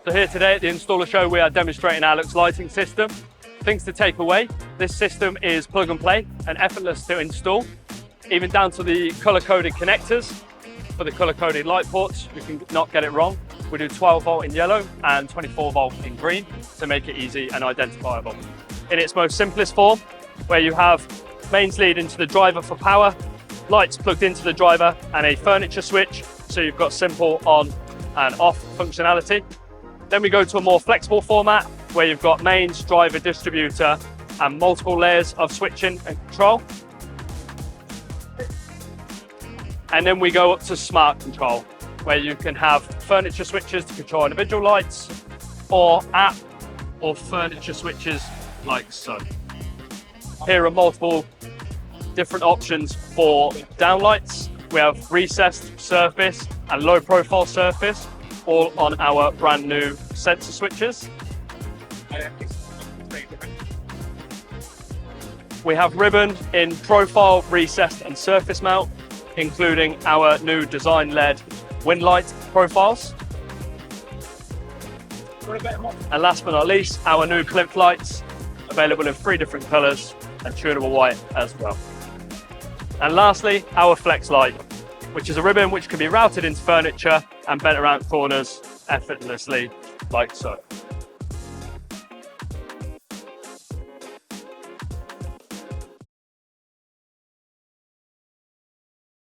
So here today at the Installer Show, we are demonstrating our Loox lighting system. Things to take away: this system is plug and play and effortless to install, even down to the color-coded connectors for the color-coded light ports. You can not get it wrong. We do 12 volt in yellow and 24 volt in green to make it easy and identifiable. In its most simplest form, where you have mains lead into the driver for power, lights plugged into the driver, and a furniture switch, so you've got simple on and off functionality. Then we go to a more flexible format where you've got mains, driver, distributor, and multiple layers of switching and control. And then we go up to smart control, where you can have furniture switches to control individual lights, or app or furniture switches like so. Here are multiple different options for downlights. We have recessed surface and low profile surface, all on our brand new sensor switches. We have ribbon in profile, recessed and surface mount, including our new design-led wind light profiles. And last but not least, our new plinth lights, available in 3 different colours and tunable white as well. And lastly, our flex light, which is a ribbon which can be routed into furniture and bent around corners effortlessly, like so.